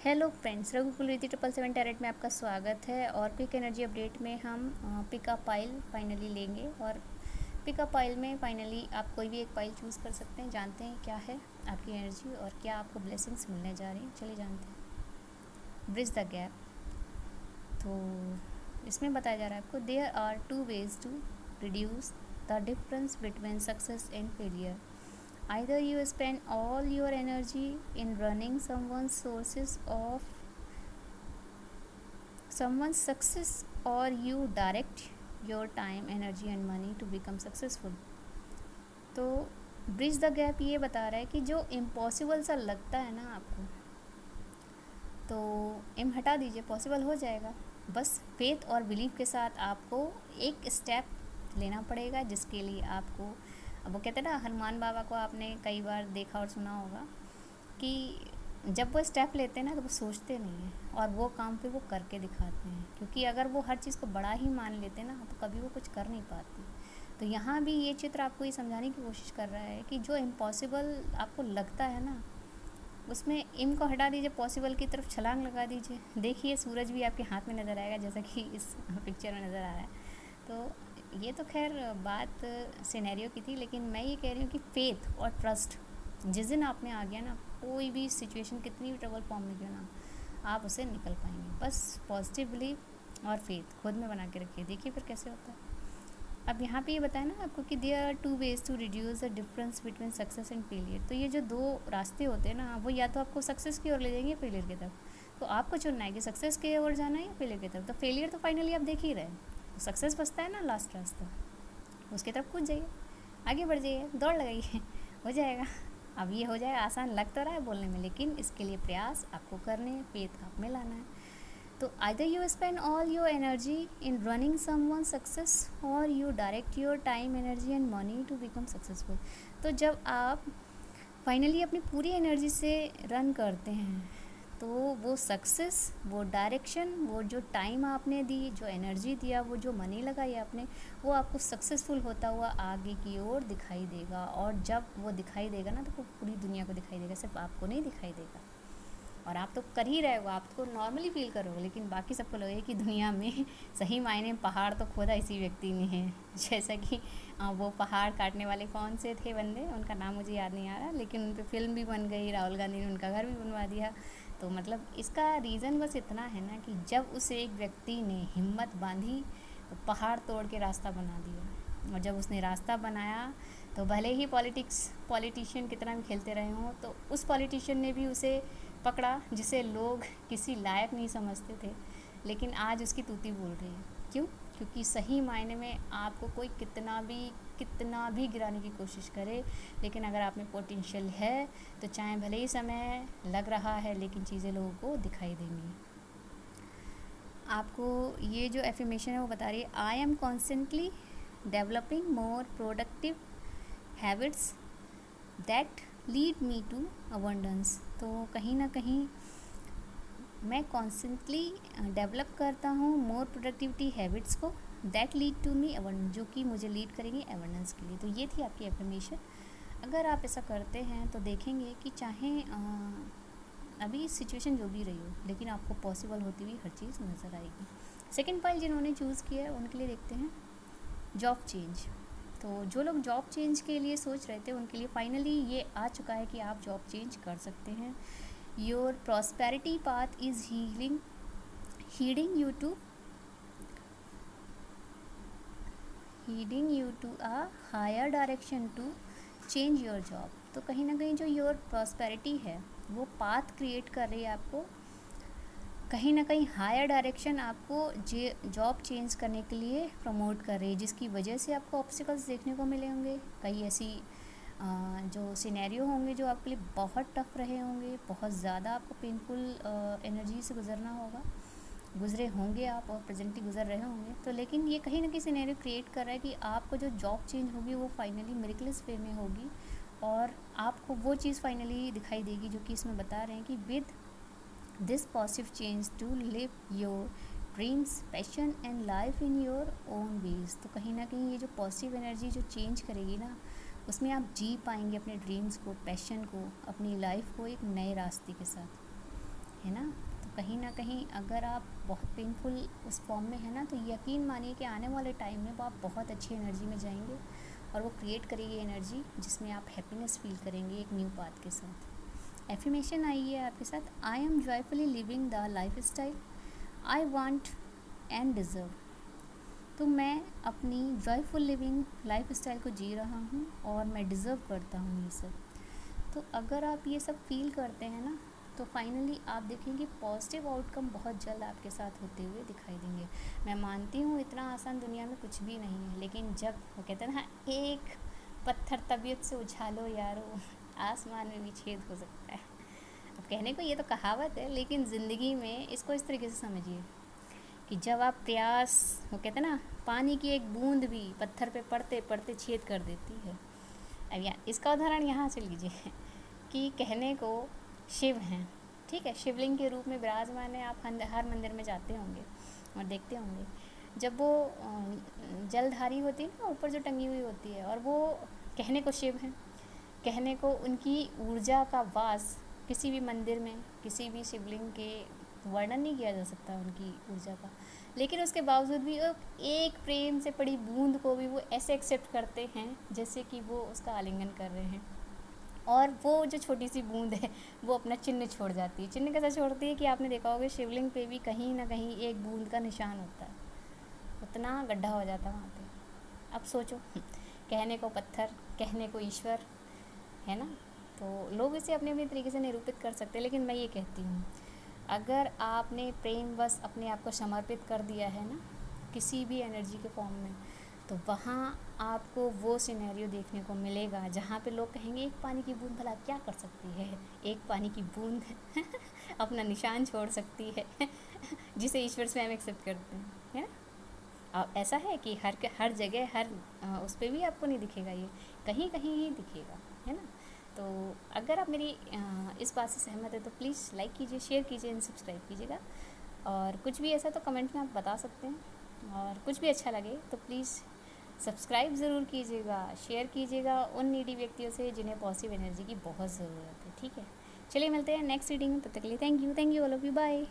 Hello friends, रघुकुल रीति 777 tarot में आपका स्वागत है। और पिक एनर्जी अपडेट में हम पिकअप पाइल फाइनली लेंगे। और पिकअप पाइल में फाइनली आप कोई भी एक पाइल चूज़ कर सकते हैं। जानते हैं क्या है आपकी एनर्जी और क्या आपको ब्लेसिंग्स मिलने जा रही हैं। चलिए जानते हैं। Bridge the gap. तो इसमें बताया जा रहा है आपको, there are 2 ways to reduce the difference between success and failure. Either you spend all your energy in running someone's success, or you direct your time, energy and money to become successful. तो bridge the gap ये बता रहा है कि जो impossible सा लगता है ना आपको, तो एम हटा दीजिए, पॉसिबल हो जाएगा। बस फेथ और बिलीव के साथ आपको एक स्टेप लेना पड़ेगा, जिसके लिए आपको, अब वो कहते हैं ना, हनुमान बाबा को आपने कई बार देखा और सुना होगा कि जब वो स्टेप लेते हैं ना तो वो सोचते नहीं हैं और वो काम फिर वो करके दिखाते हैं। क्योंकि अगर वो हर चीज़ को बड़ा ही मान लेते ना तो कभी वो कुछ कर नहीं पाते। तो यहाँ भी ये चित्र आपको ये समझाने की कोशिश कर रहा है कि जो इम्पॉसिबल आपको लगता है ना, उसमें इम को हटा दीजिए, पॉसिबल की तरफ छलांग लगा दीजिए। देखिए सूरज भी आपके हाथ में नज़र आएगा, जैसा कि इस पिक्चर में नज़र आ रहा है। तो ये तो खैर बात सिनेरियो की थी, लेकिन मैं ये कह रही हूँ कि फेथ और ट्रस्ट जिस दिन आप में आ गया ना, कोई भी सिचुएशन कितनी भी ट्रबल फॉर्म में क्यों ना, आप उसे निकल पाएंगे। बस पॉजिटिव बिलीव और फेथ खुद में बना के रखिए, देखिए फिर कैसे होता है। अब यहाँ पे ये बताया ना आपको कि there are 2 ways to reduce the difference between success and failure. तो ये जो दो रास्ते होते हैं ना, वो या तो आपको सक्सेस की ओर ले जाएंगे, फेलियर की तरफ। तो आपको चुनना है कि सक्सेस की ओर जाना है या फेलियर की तरफ। तो फेलियर तो फाइनली आप देख ही रहे हैं, तो सक्सेस बचता है ना लास्ट रास्ता, उसकी तरफ कूद जाइए, आगे बढ़ जाइए, दौड़ लगाइए, हो जाएगा। अब ये हो जाएगा, आसान लग तो रहा है बोलने में, लेकिन इसके लिए प्रयास आपको करने हैं, फेथ आप में लाना है। तो either you spend all your energy in running someone's success, or you direct your time, energy and money to become successful. तो जब आप फाइनली अपनी पूरी एनर्जी से रन करते हैं, तो वो सक्सेस, वो डायरेक्शन, वो जो टाइम आपने दी, जो एनर्जी दिया, वो जो मनी लगाई आपने, वो आपको सक्सेसफुल होता हुआ आगे की ओर दिखाई देगा। और जब वो दिखाई देगा ना, तो वो पूरी दुनिया को दिखाई देगा, सिर्फ आपको नहीं दिखाई देगा। और आप तो कर ही रहे हो, आप तो नॉर्मली फील करोगे, लेकिन बाकी सबको लगेगा कि दुनिया में सही मायने में पहाड़ तो खोदा इसी व्यक्ति ने है। जैसा कि वो पहाड़ काटने वाले कौन से थे बंदे, उनका नाम मुझे याद नहीं आ रहा, लेकिन उन पर फिल्म भी बन गई, राहुल गांधी ने उनका घर भी बनवा दिया। तो मतलब इसका रीज़न बस इतना है ना कि जब उस एक व्यक्ति ने हिम्मत बांधी तो पहाड़ तोड़ के रास्ता बना दिया। और जब उसने रास्ता बनाया, तो भले ही पॉलिटिशियन कितना भी खेलते रहे हों, तो उस पॉलिटिशियन ने भी उसे पकड़ा जिसे लोग किसी लायक नहीं समझते थे, लेकिन आज उसकी तूती बोल रही है। क्यों? क्योंकि सही मायने में आपको कोई कितना भी गिराने की कोशिश करे, लेकिन अगर आप में पोटेंशियल है, तो चाहे भले ही समय लग रहा है, लेकिन चीज़ें लोगों को दिखाई देंगी। आपको ये जो एफर्मेशन है वो बता रही है, I am constantly developing more productive habits that lead me to abundance. तो कहीं ना कहीं मैं कॉन्स्टेंटली डेवलप करता हूँ मोर प्रोडक्टिविटी हैबिट्स को, that lead to me abundance, जो कि मुझे लीड करेंगे अबंडेंस के लिए। तो ये थी आपकी एफर्मेशन। अगर आप ऐसा करते हैं तो देखेंगे कि चाहे अभी सिचुएशन जो भी रही हो, लेकिन आपको पॉसिबल होती हुई हर चीज़ नज़र आएगी। सेकेंड पाइल जिन्होंने चूज़ किया है उनके लिए देखते हैं जॉब चेंज। तो जो लोग जॉब चेंज के लिए सोच रहे थे, उनके लिए फाइनली ये आ चुका है कि आप जॉब चेंज कर सकते हैं। Your prosperity path is heading you to a higher direction to change your job. तो कहीं ना कहीं जो योर प्रॉस्पेरिटी है, वो पाथ क्रिएट कर रही है आपको कहीं ना कहीं हायर डायरेक्शन, आपको जॉब चेंज करने के लिए प्रमोट कर रही है, जिसकी वजह से आपको ऑब्स्टिकल्स देखने को मिले होंगे। कई ऐसी जो सिनेरियो होंगे जो आपके लिए बहुत टफ रहे होंगे, बहुत ज़्यादा आपको पेनफुल एनर्जी से गुजरे होंगे आप, और प्रेजेंटली गुजर रहे होंगे। तो लेकिन ये कहीं ना कहीं सिनेरियो क्रिएट कर रहा है कि आपको जो जॉब चेंज होगी वो फाइनली मिरेकलस वे में होगी, और आपको वो चीज़ फाइनली दिखाई देगी जो कि इसमें बता रहे हैं कि with this positive change to live your dreams, passion and life in your own ways। तो कहीं ना कहीं ये जो पॉजिटिव एनर्जी जो चेंज करेगी ना, उसमें आप जी पाएंगे अपने ड्रीम्स को, पैशन को, अपनी लाइफ को एक नए रास्ते के साथ। है ना। तो कहीं ना कहीं अगर आप बहुत पेनफुल उस फॉर्म में है ना, तो यकीन मानिए कि आने वाले टाइम में वो आप बहुत अच्छी एनर्जी में जाएंगे और वो क्रिएट करेगी एनर्जी जिसमें आप हैप्पीनेस फील करेंगे एक न्यू पाथ के साथ। एफर्मेशन आई है आपके साथ, I am joyfully living the life style I want and deserve. तो मैं अपनी जॉयफुल लिविंग लाइफ स्टाइल को जी रहा हूँ और मैं डिज़र्व करता हूँ ये सब। तो अगर आप ये सब फील करते हैं ना, तो फाइनली आप देखेंगे पॉजिटिव आउटकम बहुत जल्द आपके साथ होते हुए दिखाई देंगे। मैं मानती हूँ इतना आसान दुनिया में कुछ भी नहीं है, लेकिन जब वो कहते हैं ना, एक पत्थर तबीयत से उछालो यारो, आसमान में भी छेद हो सकता है। अब कहने को ये तो कहावत है, लेकिन ज़िंदगी में इसको इस तरीके से समझिए कि जब आप प्यास, वो कहते हैं ना, पानी की एक बूंद भी पत्थर पे पड़ते पड़ते छेद कर देती है। अब यहाँ इसका उदाहरण यहाँ से लीजिए कि कहने को शिव हैं, ठीक है, शिवलिंग के रूप में विराजमान है। आप हर मंदिर में जाते होंगे और देखते होंगे, जब वो जलधारी होती है ना, ऊपर जो टंगी हुई होती है, और वो कहने को शिव हैं, कहने को उनकी ऊर्जा का वास किसी भी मंदिर में, किसी भी शिवलिंग के वर्णन नहीं किया जा सकता उनकी ऊर्जा का। लेकिन उसके बावजूद भी वो एक प्रेम से पड़ी बूंद को भी वो ऐसे एक्सेप्ट करते हैं जैसे कि वो उसका आलिंगन कर रहे हैं। और वो जो छोटी सी बूंद है वो अपना चिन्ह छोड़ जाती है। चिन्ह कैसा छोड़ती है कि आपने देखा होगा शिवलिंग पे भी कहीं ना कहीं एक बूंद का निशान होता है, उतना गड्ढा हो जाता है वहाँ पे। अब सोचो, कहने को पत्थर, कहने को ईश्वर, है ना। तो लोग इसे अपने अपने तरीके से निरूपित कर सकते हैं, लेकिन मैं ये कहती हूँ, अगर आपने प्रेम बस अपने आप को समर्पित कर दिया है ना किसी भी एनर्जी के फॉर्म में, तो वहाँ आपको वो सिनेरियो देखने को मिलेगा जहाँ पे लोग कहेंगे एक पानी की बूंद भला क्या कर सकती है, एक पानी की बूंद अपना निशान छोड़ सकती है जिसे ईश्वर स्वयं एक्सेप्ट करते हैं, है ना। अब ऐसा है कि हर जगह हर उस पर भी आपको नहीं दिखेगा, ये कहीं कहीं ही दिखेगा, है ना। तो अगर आप मेरी इस बात से सहमत है तो प्लीज़ लाइक कीजिए, शेयर कीजिए एंड सब्सक्राइब कीजिएगा। और कुछ भी ऐसा तो कमेंट में आप बता सकते हैं, और कुछ भी अच्छा लगे तो प्लीज़ सब्सक्राइब ज़रूर कीजिएगा, शेयर कीजिएगा उन नीडी व्यक्तियों से जिन्हें पॉजिटिव एनर्जी की बहुत ज़रूरत है, ठीक है। चलिए मिलते हैं नेक्स्ट रीडिंग में, तब तक के लिए thank you all of you, bye.